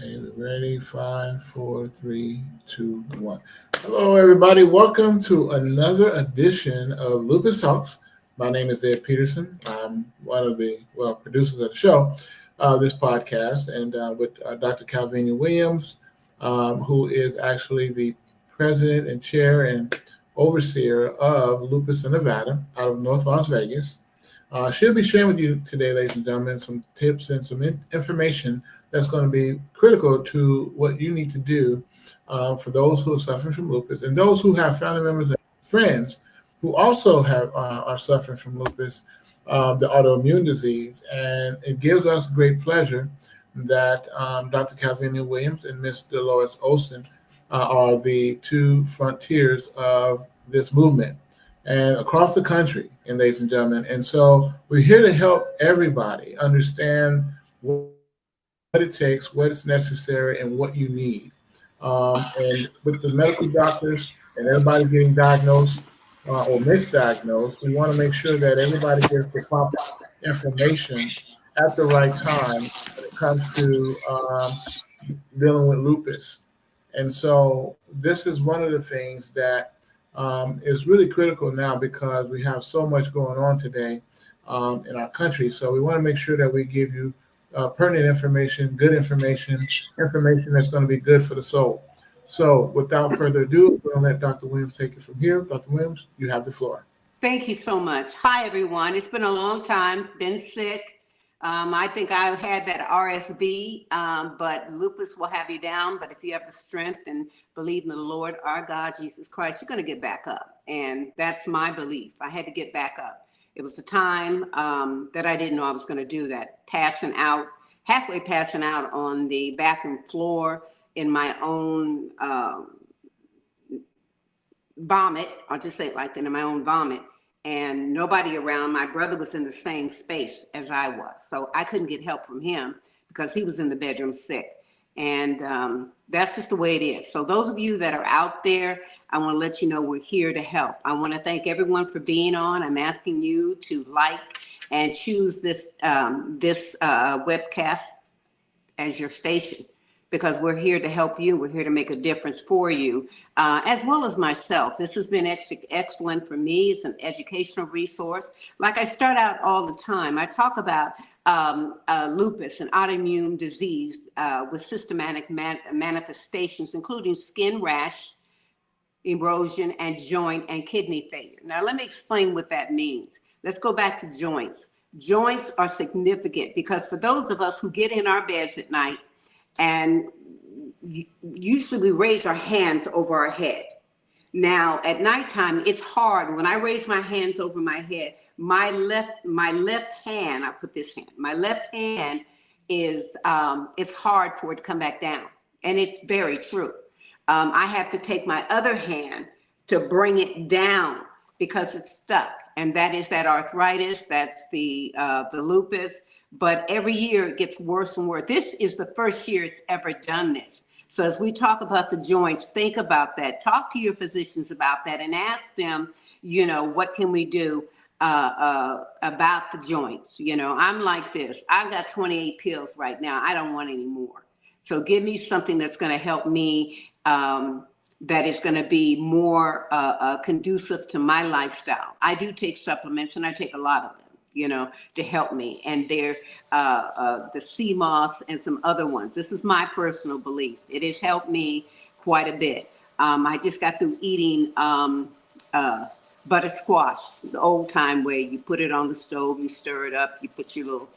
Okay, we're ready. Five, four, three, two, one. Hello, everybody. Welcome to another edition of Lupus Talks. My name is Ed Peterson. I'm one of the producers of the show, this podcast, and with Dr. Calvinia Williams, who is actually the president and chair and overseer of Lupus in Nevada, out of North Las Vegas. She'll be sharing with you today, ladies and gentlemen, some tips and some information that's going to be critical to what you need to do for those who are suffering from lupus and those who have family members and friends who also are suffering from lupus, the autoimmune disease. And it gives us great pleasure that Dr. Calvinia Williams and Ms. Dolores Olson are the two frontiers of this movement and across the country, and ladies and gentlemen. And so we're here to help everybody understand what it takes, what is necessary, and what you need. And with the medical doctors and everybody getting diagnosed or misdiagnosed, we want to make sure that everybody gets the proper information at the right time when it comes to dealing with lupus. And so this is one of the things that is really critical now because we have so much going on today in our country. So we want to make sure that we give you pertinent information, good information, information that's going to be good for the soul. So without further ado, we're going to let Dr. Williams take it from here. Dr. Williams, you have the floor. Thank you so much. Hi, everyone. It's been a long time, been sick. I think I had that RSV, but lupus will have you down. But if you have the strength and believe in the Lord, our God, Jesus Christ, you're going to get back up. And that's my belief. I had to get back up. It was the time that I didn't know I was going to do that, halfway passing out on the bathroom floor in my own vomit. I'll just say it like that, in my own vomit. And nobody around. My brother was in the same space as I was. So I couldn't get help from him because he was in the bedroom sick. And that's just the way it is. So those of you that are out there, I want to let you know we're here to help. I want to thank everyone for being on. I'm asking you to like and choose this webcast as your station, because we're here to help you. We're here to make a difference for you, as well as myself. This has been excellent for me. It's an educational resource. Like I start out all the time, I talk about lupus, an autoimmune disease with systematic manifestations, including skin rash, erosion, and joint and kidney failure. Now, let me explain what that means. Let's go back to joints. Joints are significant because for those of us who get in our beds at night, and usually we raise our hands over our head. Now at nighttime, it's hard. When I raise my hands over my head, my left hand, I put this hand, my left hand is, it's hard for it to come back down. And it's very true. I have to take my other hand to bring it down because it's stuck. And that is that arthritis, that's the lupus. But every year it gets worse and worse. This is the first year it's ever done this. So as we talk about the joints, think about that. Talk to your physicians about that and ask them, what can we do about the joints? I'm like this. I've got 28 pills right now. I don't want any more. So give me something that's going to help me, that is going to be more conducive to my lifestyle. I do take supplements, and I take a lot of them, to help me. And they're the sea moss and some other ones. This is my personal belief. It has helped me quite a bit. I just got through eating butter squash, the old time way. You put it on the stove, you stir it up, you put your little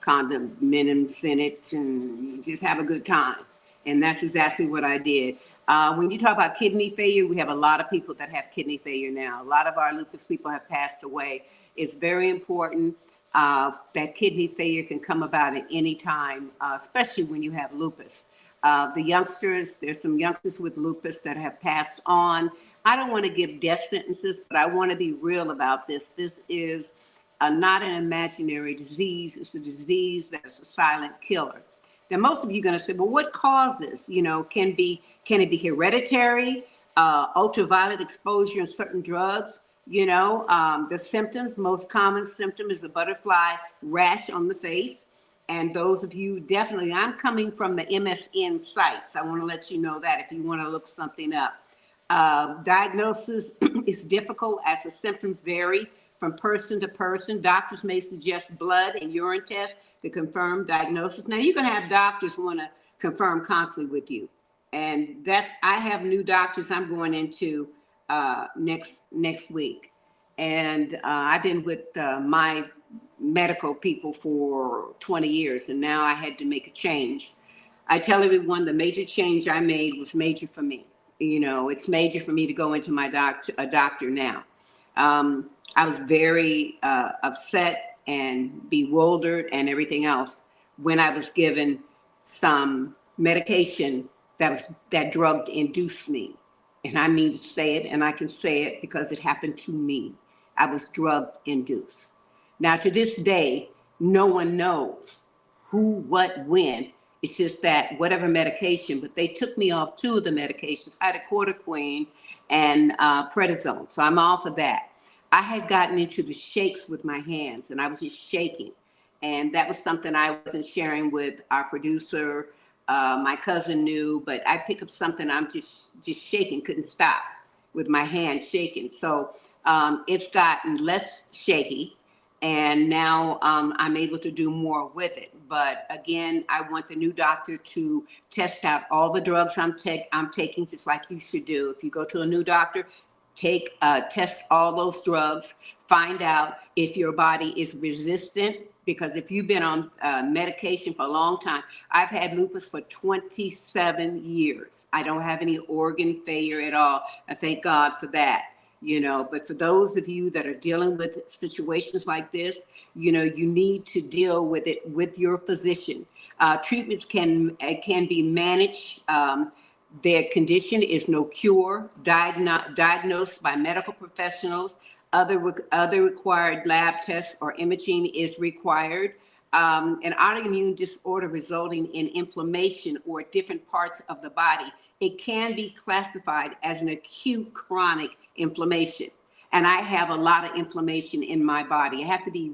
condiments in it, and you just have a good time. And that's exactly what I did. When you talk about kidney failure, we have a lot of people that have kidney failure now. A lot of our lupus people have passed away. It's very important that kidney failure can come about at any time, especially when you have lupus. There's some youngsters with lupus that have passed on. I don't want to give death sentences, but I want to be real about this. This is not an imaginary disease. It's a disease that's a silent killer. Now, most of you are going to say, well, what causes? Can it be hereditary, ultraviolet exposure in certain drugs? The symptoms, most common symptom is a butterfly rash on the face. And those of you, definitely, I'm coming from the MSN sites. I want to let you know that if you want to look something up. Diagnosis is difficult as the symptoms vary from person to person. Doctors may suggest blood and urine tests to confirm diagnosis. Now, you're going to have doctors who want to confirm constantly with you. And that I have new doctors I'm going into next week. And I've been with my medical people for 20 years, and now I had to make a change. I tell everyone the major change I made was major for me. You know, it's major for me to go into a doctor now. I was very upset and bewildered and everything else when I was given some medication that drug induced me. And I mean to say it, and I can say it because it happened to me. I was drug induced. Now, to this day, no one knows who, what, when. It's just that whatever medication, but they took me off two of the medications, hydrocortisone and prednisone. So I'm off of that. I had gotten into the shakes with my hands, and I was just shaking. And that was something I wasn't sharing with our producer. My cousin knew, but I picked up something, I'm just shaking, couldn't stop with my hand shaking. So it's gotten less shaky, and now I'm able to do more with it. But again, I want the new doctor to test out all the drugs I'm taking, just like you should do. If you go to a new doctor, test all those drugs, find out if your body is resistant. Because if you've been on medication for a long time, I've had lupus for 27 years. I don't have any organ failure at all. I thank God for that. You know, but for those of you that are dealing with situations like this, you know, you need to deal with it with your physician. Treatments can be managed. Their condition is no cure, diagnosed by medical professionals. Other required lab tests or imaging is required. An autoimmune disorder resulting in inflammation or different parts of the body, it can be classified as an acute chronic inflammation. And I have a lot of inflammation in my body. I have to be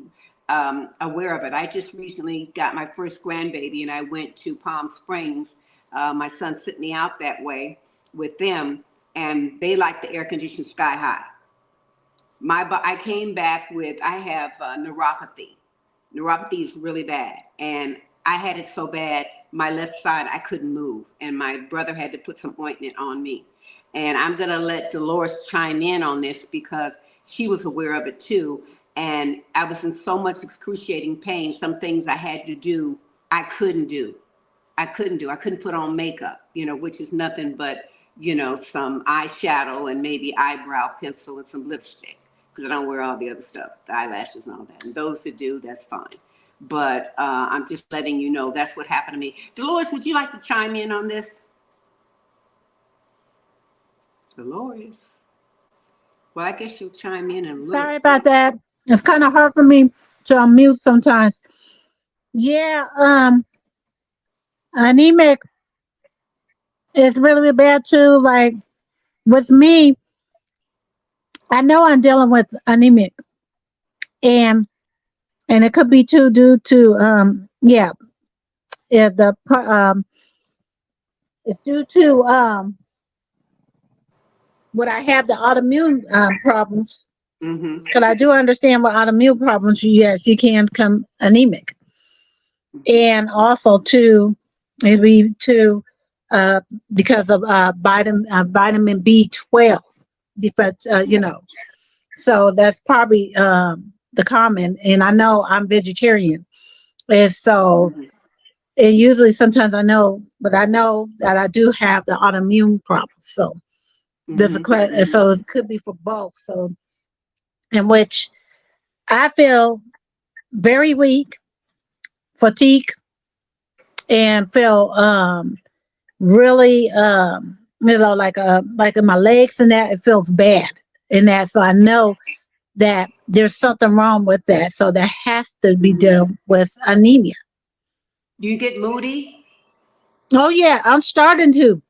aware of it. I just recently got my first grandbaby, and I went to Palm Springs. My son sent me out that way with them, and they like the air conditioned sky high. I came back with, I have neuropathy. Neuropathy is really bad. And I had it so bad, my left side, I couldn't move. And my brother had to put some ointment on me. And I'm going to let Dolores chime in on this because she was aware of it too. And I was in so much excruciating pain. Some things I had to do, I couldn't do. I couldn't put on makeup, you know, which is nothing but, you know, some eyeshadow and maybe eyebrow pencil and some lipstick, because I don't wear all the other stuff, the eyelashes and all that. And those that do, that's fine. But I'm just letting you know that's what happened to me. Dolores, would you like to chime in on this? Dolores. Well, I guess you'll chime in a little. Sorry about that. It's kind of hard for me to unmute sometimes. Yeah, anemic is really, really bad too. Like with me, I know I'm dealing with anemic, and it could be too due to the it's due to what I have, the autoimmune problems. Mm-hmm. Because I do understand what autoimmune problems you can become anemic, and also too maybe too uh, because of vitamin B12 because you know, so that's probably the common. And I know I'm vegetarian, and so Mm-hmm. and usually sometimes I know that I do have the autoimmune problems. So there's a Mm-hmm. so it could be for both. So in which I feel very weak, fatigue, and feel really you know, like in my legs and that, it feels bad in that. So I know that there's something wrong with that. So that has to be Mm-hmm. dealt with anemia. Do you get moody? Oh yeah, I'm starting to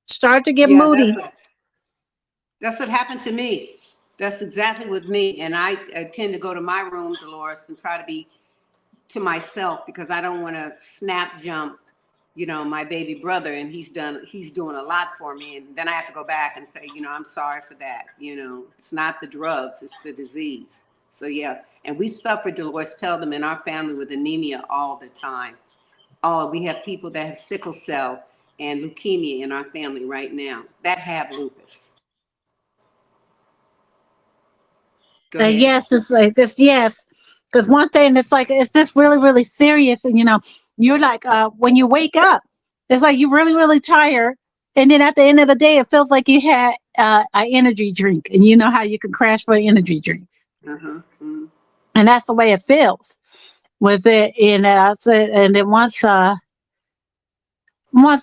get Yeah, moody. that's what happened to me. That's exactly with me. And I tend to go to my room, Dolores, and try to myself because I don't want to snap jump, my baby brother, and he's doing a lot for me. And then I have to go back and say, I'm sorry for that. It's not the drugs, it's the disease. So yeah. And we suffer, Dolores, tell them, in our family with anemia all the time. Oh, we have people that have sickle cell and leukemia in our family right now that have lupus. Go ahead. Yes, it's like this. Yes, because one thing that's like, it's just really, really serious, and you're like, when you wake up, it's like you're really, really tired, and then at the end of the day, it feels like you had an energy drink, and you know how you can crash for energy drinks, Mm-hmm. and that's the way it feels with it. And I said, and then once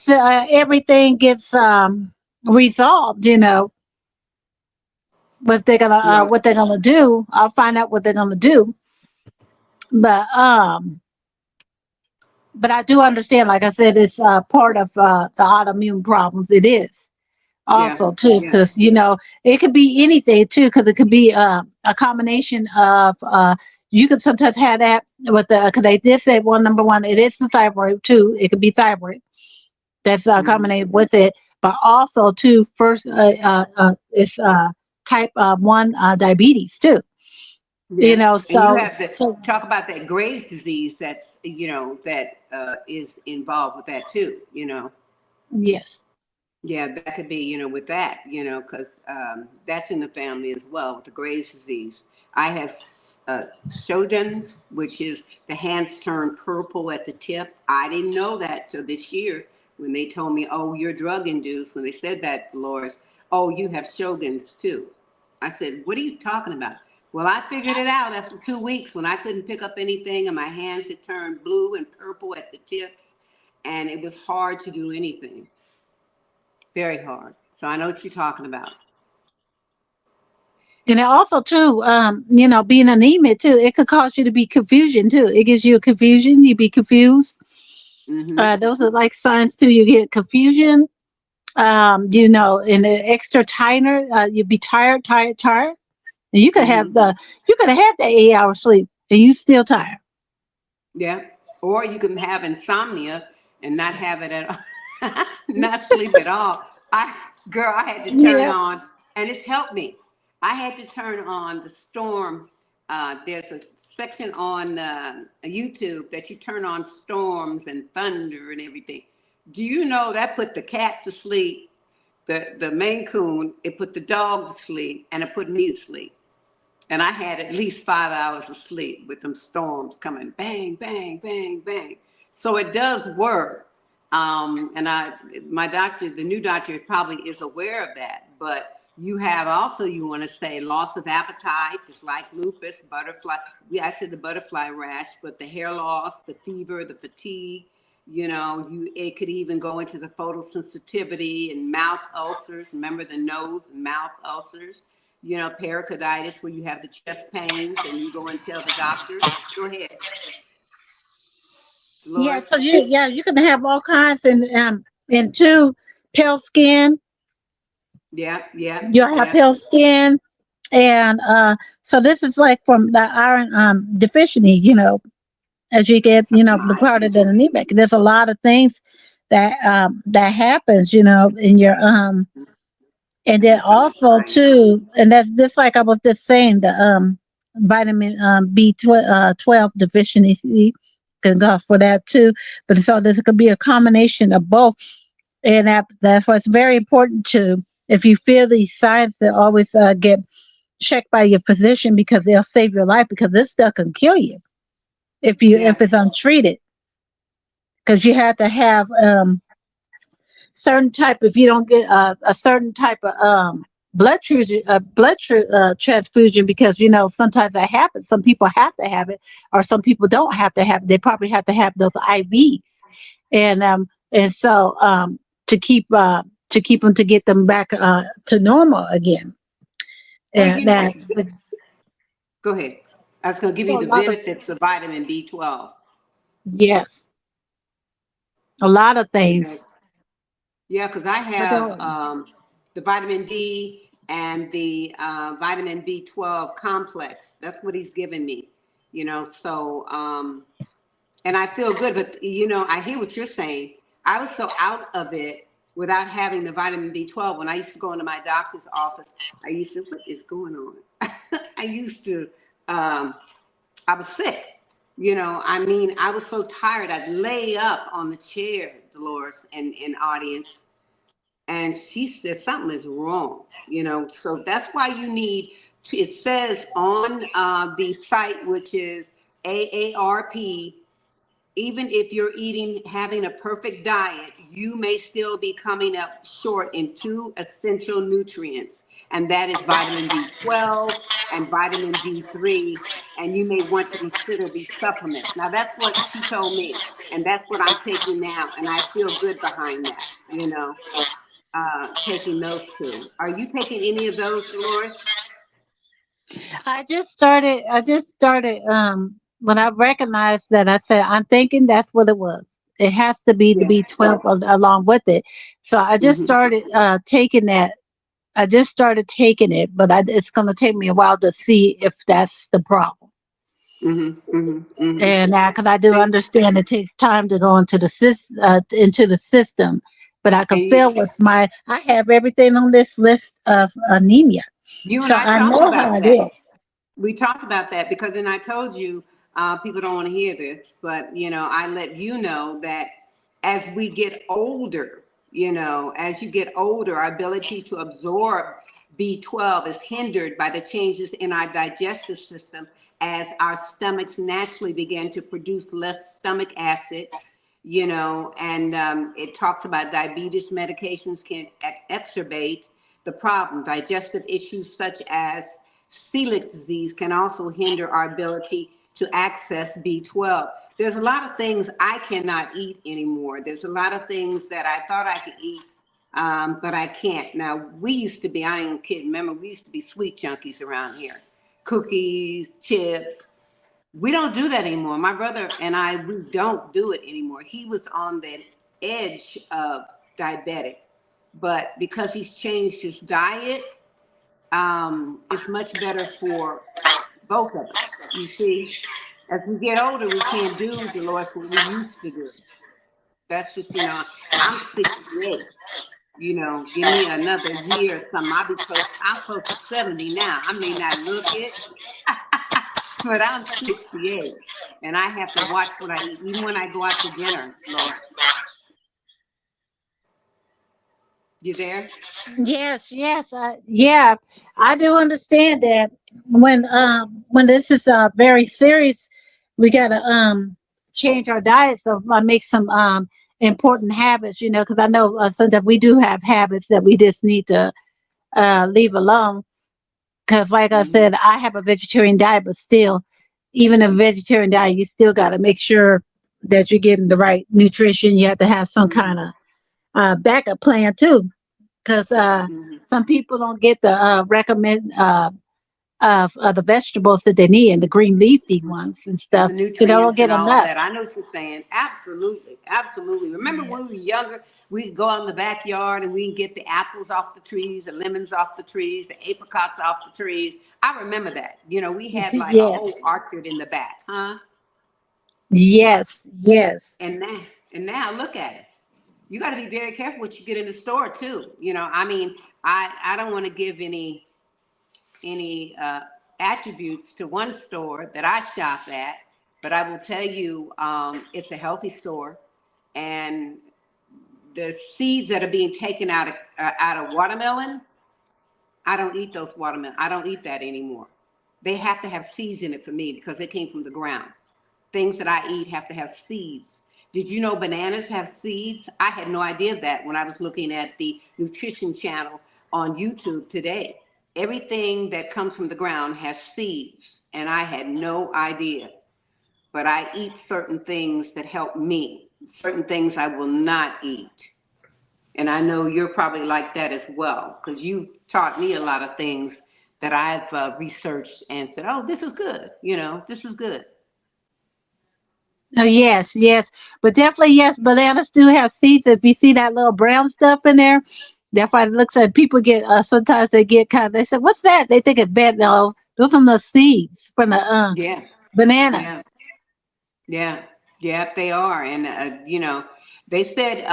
everything gets resolved, Yeah. what they're gonna do. I'll find out what they're gonna do. But I do understand, like I said, it's part of the autoimmune problems. It is Yeah. also too, Yeah. because it could be anything too, because it could be a combination of you could sometimes have that with the, because they did say, well, number one, it is the thyroid too. It could be thyroid that's Mm-hmm. combined with it, but also too, first it's type 1 diabetes too. Yeah. And you So have to talk about that Graves' disease that's, that is involved with that too. yes. Yeah, that could be, with that, because that's in the family as well with the Graves' disease. I have Sjogren's, which is the hands turn purple at the tip. I didn't know that till this year when they told me, oh, you're drug induced. When they said that, Dolores, oh, you have Sjogren's too. I said, what are you talking about? Well, I figured it out after 2 weeks when I couldn't pick up anything and my hands had turned blue and purple at the tips, and it was hard to do anything. Very hard. So I know what you're talking about. And it also too, being anemic too, it could cause you to be confusion too. It gives you a confusion. You be confused. Mm-hmm. Those are like signs too. You get confusion. And the extra tired. You'd be tired, tired, tired. And Mm-hmm. you could have had that 8 hour sleep, and you still tired. Yeah. Or you can have insomnia and not have it at all, not sleep at all. I had to turn Yeah. on, and it's helped me. I had to turn on the storm. There's a section on YouTube that you turn on storms and thunder and everything. Do you know that put the cat to sleep, the Maine Coon, it put the dog to sleep, and it put me to sleep. And I had at least 5 hours of sleep with them storms coming, bang, bang, bang, bang. So it does work. And my doctor, the new doctor, probably is aware of that. But you have also, you want to say, loss of appetite, just like lupus, butterfly. Yeah, I said the butterfly rash, but the hair loss, the fever, the fatigue. It could even go into the photosensitivity and mouth ulcers. Remember the nose and mouth ulcers, pericarditis, where you have the chest pains and you go and tell the doctor. Go ahead, Yeah. Dolores. So you can have all kinds, and two, pale skin. Yeah, yeah, You'll have yeah. pale skin, and so this is like from the iron deficiency. As you get, It's a the lot. part of the anemic. There's a lot of things that happens, in your and then That's what I'm also trying. too, and that's just like I was just saying, the vitamin B12 deficiency can cause for that too. But so this could be a combination of both, and that's why it's very important to, if you feel these signs, to always get checked by your physician, because they'll save your life, because this stuff can kill you if Yeah. it's untreated, because you have to have certain type, if you don't get a certain type of transfusion, because sometimes that happens. Some people have to have it, or some people don't have to have it. They probably have to have those IVs, and so to keep them, to get them back to normal again. Well, And that, go ahead. I was going to give you so a the lot of, benefits of vitamin B12. yes, a lot of Yeah, things, yeah, because I but have the vitamin D and the vitamin B12 complex. That's what he's given me. So and I feel good. But I hear what you're saying. I was so out of it without having the vitamin B12. When I used to go into my doctor's office, I used to, what is going on? I used to, I was sick. I mean, I was so tired. I'd lay up on the chair, Dolores, and in audience, and she said something is wrong. So that's why you need. It says on the site, which is AARP, even if you're having a perfect diet, you may still be coming up short in two essential nutrients, and that is vitamin B12 and vitamin D3. And you may want to consider these supplements. Now, that's what she told me, and that's what I'm taking now, and I feel good behind that. Taking those two. Are you taking any of those, Dolores? I just started when I recognized that, I said, I'm thinking that's what it was. It has to be the Yeah. B12 along with it. So I just Mm-hmm. started taking that. I just started taking it, but it's going to take me a while to see if that's the problem. Mm-hmm. Mm-hmm. Mm-hmm. And because I do See, understand it takes time to go into the system, but I can and you, feel I have everything on this list of anemia, you and so I I talked know how about it that. is. We talked about that because then I told you, people don't want to hear this, but I let you know that as we get older, as you get older, our ability to absorb B12 is hindered by the changes in our digestive system as our stomachs naturally begin to produce less stomach acid. And it talks about diabetes medications can exacerbate the problem. Digestive issues such as celiac disease can also hinder our ability to access B12. There's a lot of things I cannot eat anymore. There's a lot of things that I thought I could eat, but I can't. Now, we used to be, I ain't kidding, remember, we used to be sweet junkies around here. Cookies, chips. We don't do that anymore. My brother and I, we don't do it anymore. He was on the edge of diabetic, but because he's changed his diet, it's much better for both of us. You see, as we get older, we can't do, Dolores, what we used to do. That's just, I'm 68. Give me another year or something. I'm close to 70 now. I may not look it, but I'm 68. And I have to watch what I eat, even when I go out to dinner, Dolores. You there? Yes, yes, yeah, I do understand that when this is very serious, we gotta change our diet. So I make some important habits, because I know sometimes we do have habits that we just need to leave alone. Because, like I Mm-hmm. said, I have a vegetarian diet, but still, even a vegetarian diet, you still got to make sure that you're getting the right nutrition. You have to have some Mm-hmm. kind of backup plan too, because Mm-hmm. some people don't get the recommend of the vegetables that they need and the green leafy ones and And stuff. the So they don't nutrients get and all of enough. that. I know what you're saying. Absolutely. Absolutely. Remember when we were Yes. younger, we'd go out in the backyard and we'd get the apples off the trees, the lemons off the trees, the apricots off the trees. I remember that. We had like a Yes. whole orchard in the back, huh? Yes. Yes. And now, and now look at us. You got to be very careful what you get in the store too. I mean, I don't want to give any attributes to one store that I shop at, but I will tell you, it's a healthy store, and the seeds that are being taken out of watermelon, I don't eat those watermelon. I don't eat that anymore. They have to have seeds in it for me because they came from the ground. Things that I eat have to have seeds. Did you know bananas have seeds? I had no idea that when I was looking at the nutrition channel on YouTube today. Everything that comes from the ground has seeds, and I had no idea. But I eat certain things that help me, certain things I will not eat. And I know you're probably like that as well, because you taught me a lot of things that I've researched and said, oh, this is good. This is good. Oh, yes, yes, but definitely yes. Bananas do have seeds. If you see that little brown stuff in there, that's why it looks like people get. Sometimes they get kind of. They say, "What's that?" They think it's bad. No, those are the seeds from the Yeah, yeah, bananas. yeah. Yep, they are. And, they said,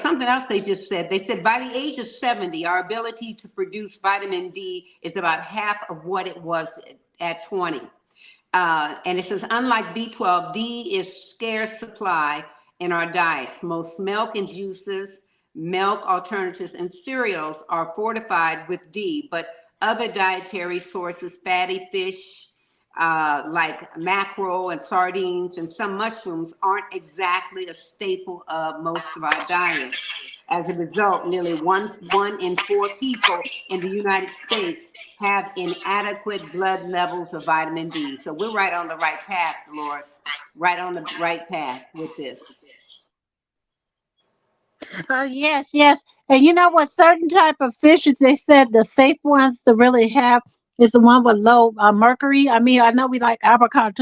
something else they just said. They said by the age of 70, our ability to produce vitamin D is about half of what it was at 20. And it says, unlike B12, D is scarce supply in our diets. Most milk and juices, milk alternatives, and cereals are fortified with D, but other dietary sources, fatty fish, like mackerel and sardines and some mushrooms, aren't exactly a staple of most of our diets. As a result, nearly one in four people in the United States have inadequate blood levels of vitamin D. So we're right on the right path, Dolores. Right on the right path with this. Yes, yes. And you know what? Certain type of fishes, they said the safe ones to really have is the one with low mercury. I mean, I know we like apricot,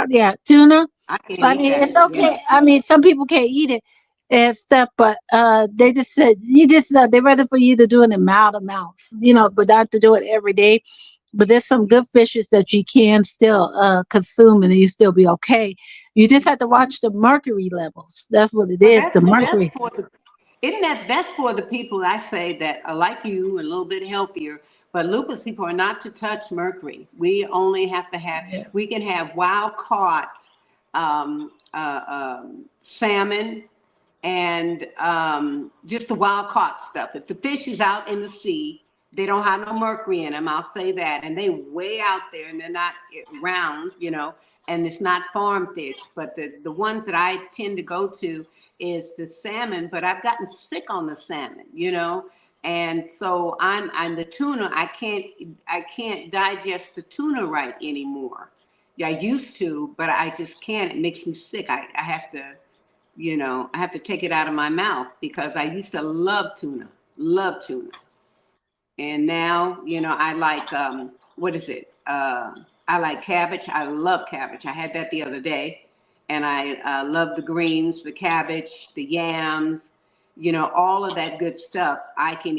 yeah, tuna. I can't I eat mean, that. it's Yeah. okay. I mean, some people can't eat it and stuff, but they just said you just they're ready for you to do it in mild amounts, but not to do it every day. But there's some good fishes that you can still consume and you still be okay. You just have to watch the mercury levels. That's what it But is. The that's mercury. for the isn't that's for the people I say that are like you, a little bit healthier. But lupus people are not to touch mercury. We only have to have Yeah. we can have wild caught salmon and just the wild caught stuff. If the fish is out in the sea, they don't have no mercury in them. I'll say that, and they way out there, and they're not round, and it's not farm fish. But the ones that I tend to go to is the salmon. But I've gotten sick on the salmon, and so I'm the tuna. I can't digest the tuna right anymore. Yeah, I used to, but I just can't. It makes me sick. I have to I have to take it out of my mouth because I used to love tuna. And now, I like, what is it? I like cabbage. I love cabbage. I had that the other day. And I love the greens, the cabbage, the yams, all of that good stuff I can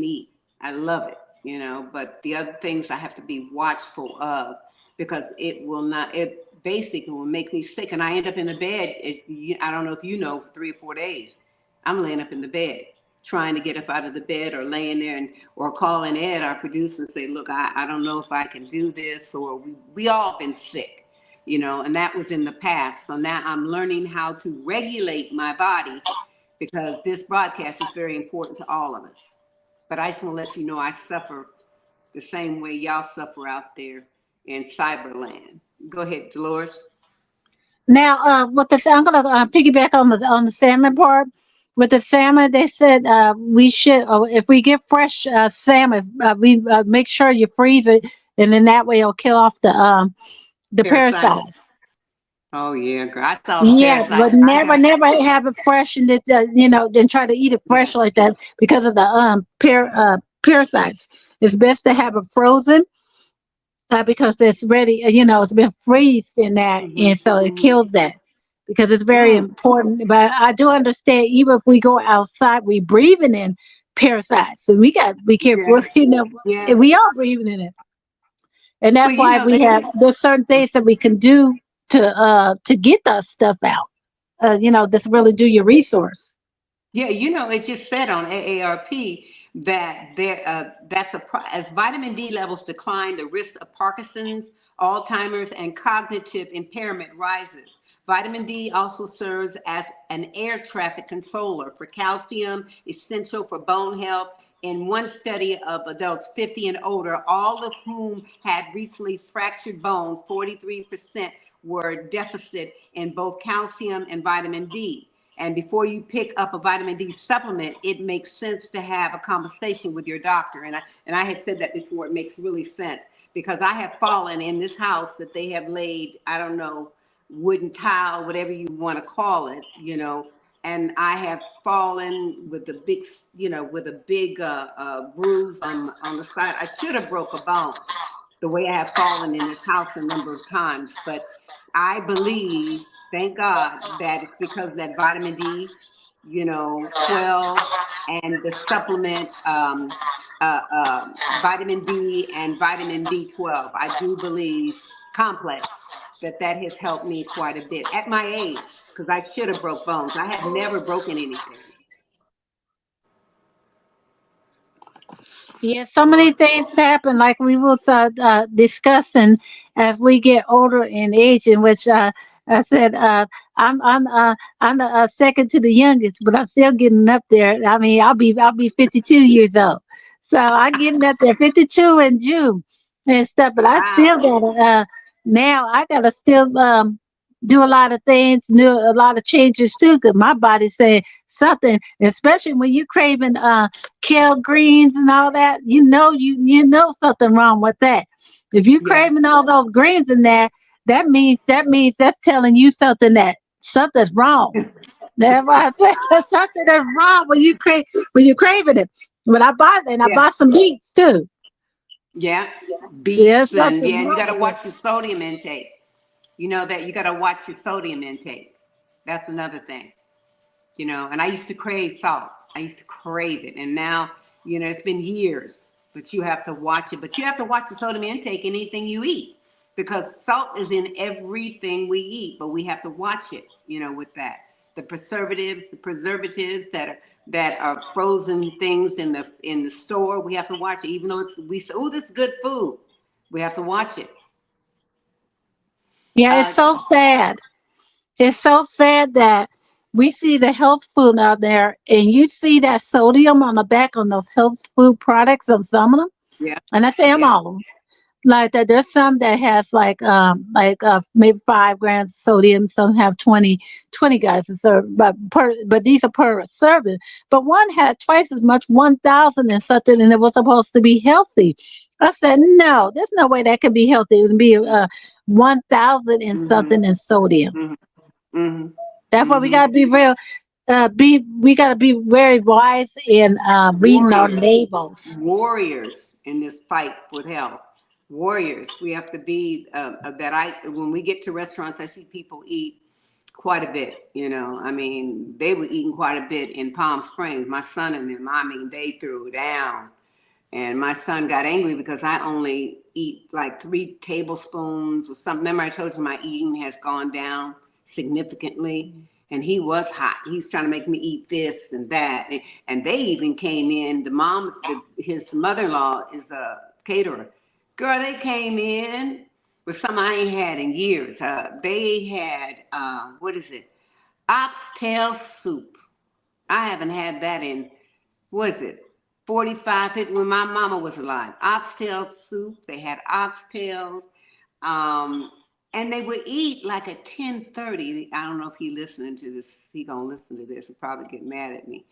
eat. I love it, but the other things I have to be watchful of because it basically will make me sick. And I end up in the bed. I don't know if you know, for 3 or 4 days, I'm laying up in the bed trying to get up out of the bed or laying there or calling Ed, our producer, and say, look, I don't know if I can do this, or we all been sick, and that was in the past. So now I'm learning how to regulate my body because this broadcast is very important to all of us. But I just want to let you know I suffer the same way y'all suffer out there in cyberland. Go ahead, Dolores. Now, with the I'm gonna piggyback on the salmon part. With the salmon, they said we should, if we get fresh salmon, we make sure you freeze it, and then that way it'll kill off the Parasites. parasites. Oh yeah, girl. I saw the Yeah, but parasites. I never, got never have it fresh and it, then try to eat it yeah. fresh like that because of the parasites. It's best to have it frozen because it's ready. It's been freezed in that, Mm-hmm. and so it kills that because it's very Mm. important. But I do understand, even if we go outside, we breathing in parasites, so we got to be careful. Yes. And Yes. we are breathing in it, and Well, that's why we have there's certain things that we can do to get that stuff out. This really do your resource. yeah, it just said on AARP that as vitamin D levels decline, the risk of Parkinson's, Alzheimer's, and cognitive impairment rises. Vitamin D also serves as an air traffic controller for calcium, essential for bone health. In one study of adults 50 and older, all of whom had recently fractured bones, 43% were deficit in both calcium and vitamin D. And before you pick up a vitamin D supplement, it makes sense to have a conversation with your doctor. And I had said that before. It makes really sense because I have fallen in this house that they have laid, I don't know, wooden tile, whatever you want to call it, and I have fallen with a big bruise on the side. I should have broke a bone the way I have fallen in this house a number of times. But I believe, thank God, that it's because of that vitamin D, 12, and the supplement, vitamin D and vitamin B12. I do believe complex. that has helped me quite a bit at my age, because I should have broke bones. I have never broken anything. Yeah, so many things happen, like we was discussing as we get older in age, in which I said I'm the second to the youngest, but I'm still getting up there. I mean, I'll be 52 years old, so I'm getting up there, 52 in June and stuff. But I Wow. still gotta now I gotta still do a lot of things, do a lot of changes too, because my body's saying something, especially when you craving kale greens and all that, you know something wrong with that. If you Yeah. craving all those greens in there, that means that's telling you something, that something's wrong. That's why I said something that's wrong when you craving it. But I Yeah. bought some beets too. Yeah. Yeah, Beets, and something yeah, and you wrong got to with it. watch your sodium intake. You know that you got to watch your sodium intake. That's another thing. And I used to crave salt. I used to crave it. And now, it's been years, but you have to watch it. But you have to watch the sodium intake in anything you eat, because salt is in everything we eat, but we have to watch it, with that. The preservatives that are frozen things in the store, we have to watch it. Even though we say, oh, this is good food, we have to watch it. Yeah, it's Uh, so sad. It's so sad that we see the health food out there, and you see that sodium on the back on those health food products on some of them. yeah, And I say I'm yeah, all of them. Like that, there's some that has like maybe 5 grams of sodium. Some have 20 grams of sodium, but these are per serving. But one had twice as much, 1,000 and something, and it was supposed to be healthy. I said no, there's no way that could be healthy. It would be 1,000 and mm-hmm, something in sodium. mm-hmm, mm-hmm, That's why we mm-hmm. gotta be real. We gotta be very wise in reading our Warriors, labels. warriors in this fight with health. Warriors. We have to be that. When we get to restaurants, I see people eat quite a bit. I mean, they were eating quite a bit in Palm Springs. My son and them, I mean, they threw down. And my son got angry because I only eat like 3 tablespoons or something. Remember, I told you my eating has gone down significantly. And he was hot. He was trying to make me eat this and that. And they even came in. His mother-in-law is a caterer. Girl, they came in with something I ain't had in years. They had, what is it? Oxtail soup. I haven't had that in, what is it, 45, 50, when my mama was alive. Oxtail soup. They had oxtails. Um, and they would eat like at 10:30. I don't know if he listening to this. He gonna listen to this and probably get mad at me.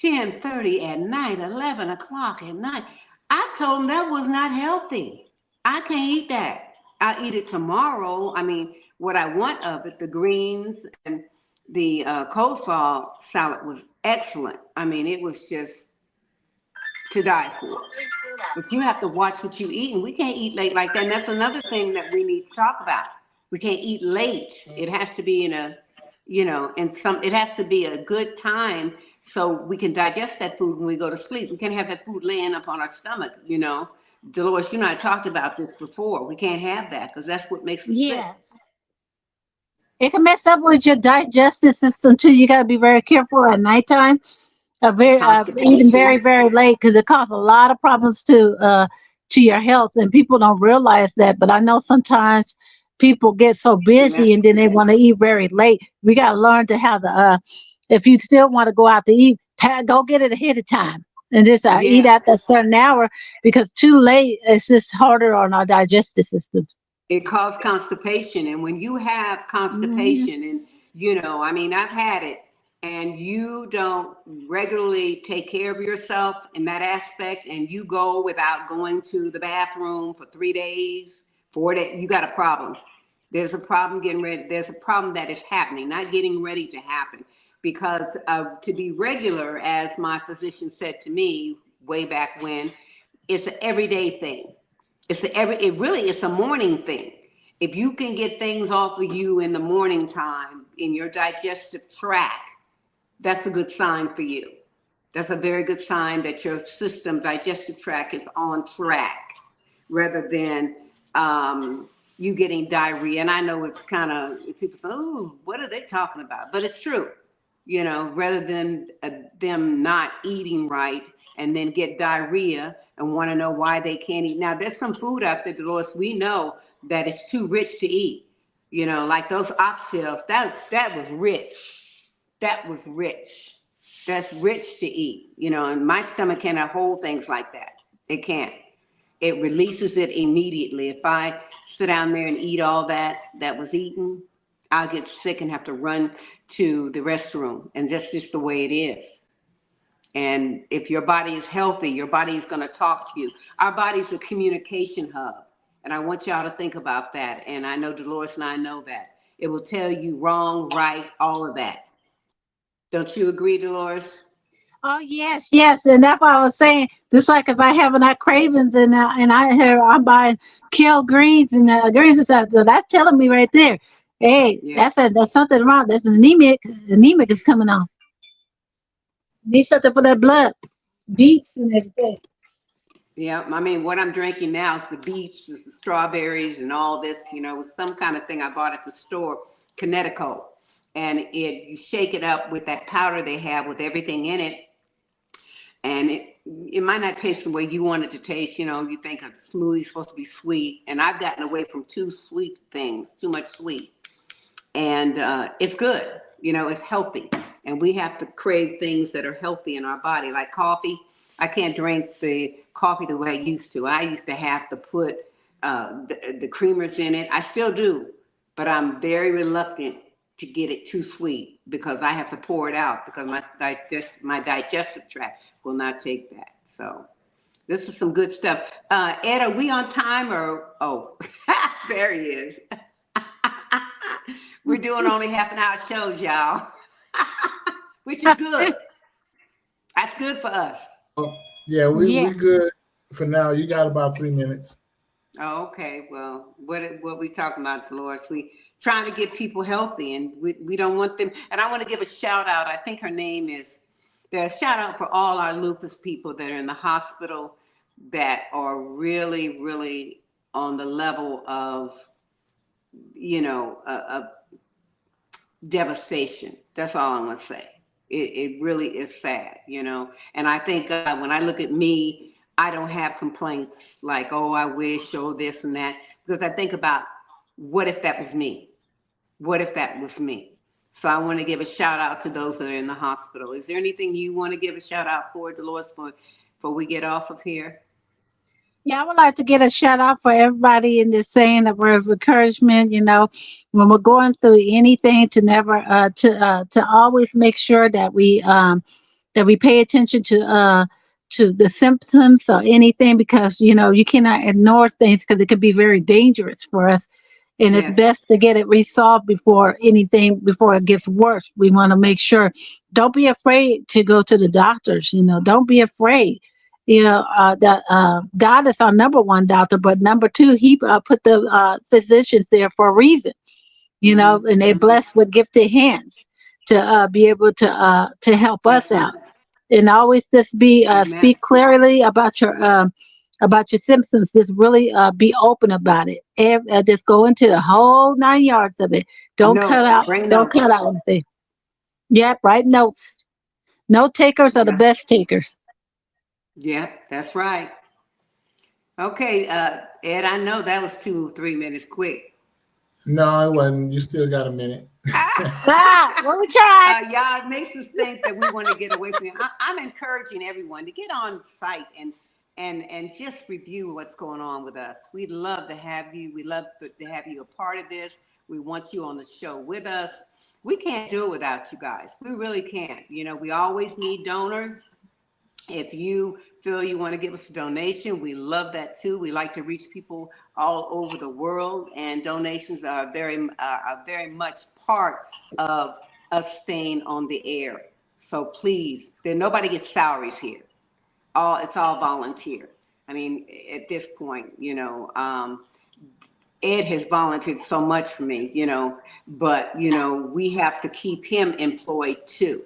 10:30 at night, 11 o'clock at night. I told him that was not healthy. I can't eat that. I'll eat it tomorrow. I mean, what I want of it, the greens and the coleslaw salad was excellent. I mean, it was just to die for. But you have to watch what you eat, and we can't eat late like that. And that's another thing that we need to talk about. We can't eat late. It has to be it has to be a good time so we can digest that food when we go to sleep. We can't have that food laying up on our stomach. Dolores, you and I talked about this before. We can't have that because that's what makes us sick. Yeah. It can mess up with your digestive system too. You got to be very careful at nighttime. Eating Constipation. very very late, because it causes a lot of problems to your health, and people don't realize that. But I know sometimes people get so Yeah. busy and then they want to eat very late. We got to learn to have the if you still want to go out to eat, go get it ahead of time and just eat Yeah. at a certain hour, because too late it's just harder on our digestive systems. It causes constipation. And when you have Hmm. constipation, and I mean, I've had it, and you don't regularly take care of yourself in that aspect, and you go without going to the bathroom for 3 days, 4 days, you got a problem. There's a problem getting ready. There's a problem that is happening, not getting ready to happen. Because to be regular, as my physician said to me way back when, it's an everyday thing. It's a morning thing. If you can get things off of you in the morning time in your digestive tract, that's a good sign for you. That's a very good sign that your digestive tract is on track, rather than you getting diarrhea. And I know it's kind of, people say, oh, what are they talking about? But it's true, you know, rather than them not eating right and then get diarrhea and want to know why they can't eat. Now, there's some food out there, Dolores, we know that it's too rich to eat. You know, like those oxtails, that was rich. That was rich. That's rich to eat, you know, and my stomach cannot hold things like that. It can't. It releases it immediately. If I sit down there and eat all that was eaten, I'll get sick and have to run to the restroom. And that's just the way it is. And if your body is healthy, your body is going to talk to you. Our body's a communication hub. And I want y'all to think about that. And I know Dolores and I know that. It will tell you wrong, right, all of that. Don't you agree, Dolores? Oh yes, yes, and that's what I was saying. Just like if I have enough cravings and I hear I'm buying kale greens and greens and stuff, so that's telling me right there, hey, Yes. that's something wrong. That's an anemic. Anemic is coming on. Need something for that blood, beets and everything. Yeah, I mean, what I'm drinking now is the beets, is the strawberries, and all this. You know, it's some kind of thing I bought at the store, Connecticut, and you shake it up with that powder they have with everything in it, and it might not taste the way you want it to taste. You know, you think a smoothie's supposed to be sweet, and I've gotten away from too sweet things, too much sweet, and it's good. You know, it's healthy, and we have to crave things that are healthy in our body, like coffee. I can't drink the coffee the way I used to. I used to have to put the creamers in it. I still do, but I'm very reluctant to get it too sweet because I have to pour it out because my digestive tract will not take that. So this is some good stuff. Ed, are we on time or, oh, there he is. We're doing only half an hour shows, y'all, which is good. That's good for us. Oh, yeah, we Yes. good for now. You got about 3 minutes. Oh, okay. Well, what we talking about, Dolores? We trying to get people healthy, and we don't want them. And I want to give a shout out. I think her name is. A shout out for all our lupus people that are in the hospital that are really, really on the level of, you know, devastation. That's all I'm gonna say. It really is sad, you know. And I think when I look at me, I don't have complaints like, oh, I wish, oh, this and that, because I think about what if that was me? What if that was me? So I want to give a shout out to those that are in the hospital. Is there anything you want to give a shout out for, Dolores, before we get off of here? Yeah, I would like to get a shout out for everybody in this saying a word of encouragement. You know, when we're going through anything, to never to always make sure that we pay attention to the symptoms or anything, because you know you cannot ignore things because it could be very dangerous for us. And it's Yes. best to get it resolved before it gets worse. We want to make sure. Don't be afraid to go to the doctors. You know, don't be afraid. You know, that God is our number one doctor, but number two, He put the physicians there for a reason. You know, Mm-hmm. and they're Mm-hmm. blessed with gifted hands to be able to help That's us right. out. And always just be Amen. speak clearly about your symptoms. Just really be open about it. Just go into the whole 9 yards of it. Don't cut Notes. out. Bring Don't notes. cut out anything. Yep, write notes. Note takers are the Yeah. best takers. Yeah. That's right. Okay, Ed, I know that was 2 or 3 minutes quick. No, it wasn't. You still got a minute. Well, we tried. Y'all, it makes us think that we want to get away from it. I'm encouraging everyone to get on site and just review what's going on with us. We'd love to have you. We love to have you a part of this. We want you on the show with us. We can't do it without you guys. We really can't. You know, we always need donors. If you feel you want to give us a donation, we love that too. We like to reach people all over the world, and donations are very much part of us staying on the air. So please, nobody gets salaries here. It's all volunteer. I mean, at this point, you know, Ed has volunteered so much for me, you know, but you know, we have to keep him employed too.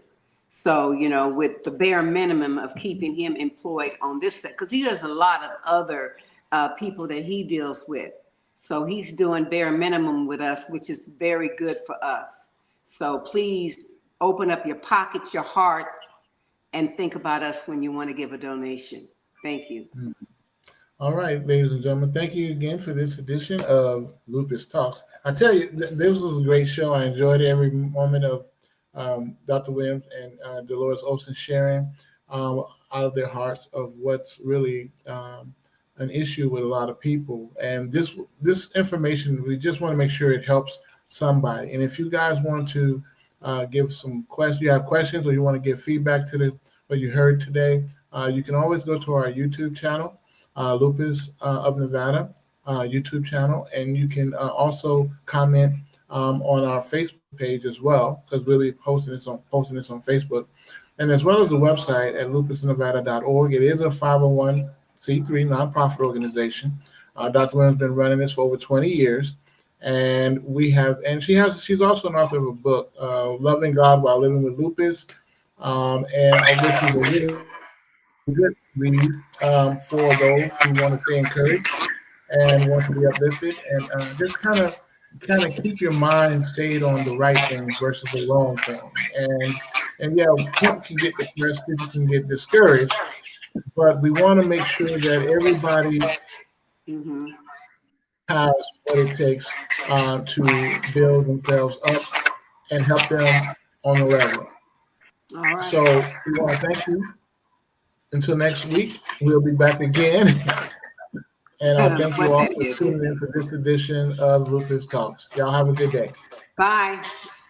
So, you know, with the bare minimum of keeping him employed on this set, because he has a lot of other people that he deals with. So he's doing bare minimum with us, which is very good for us. So please open up your pockets, your heart, and think about us when you want to give a donation. Thank you. All right, ladies and gentlemen, thank you again for this edition of Lupus Talks. I tell you, this was a great show. I enjoyed every moment of Dr. Williams and Dolores Olson sharing out of their hearts of what's really an issue with a lot of people. And this information, we just want to make sure it helps somebody. And if you guys want to give some questions, you have questions, or you want to give feedback to what you heard today, you can always go to our YouTube channel, Lupus of Nevada YouTube channel, and you can also comment on our Facebook page as well, because we'll be posting this on Facebook, and as well as the website at lupusnevada.org. It is a 501c3 nonprofit organization. Dr. Williams has been running this for over 20 years, and she's also an author of a book, Loving God While Living with Lupus, and which is a really good read for those who want to stay encouraged and want to be uplifted, and just kind of keep your mind stayed on the right things versus the wrong thing. And yeah, people can get depressed, people can get discouraged, but we want to make sure that everybody Mm-hmm. has what it takes to build themselves up and help them on the level. All right. So we want to thank you. Until next week, we'll be back again. And I thank you What all that for is. tuning in for this edition of Lupus Talks. Y'all have a good day. Bye.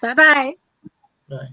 Bye bye. Bye.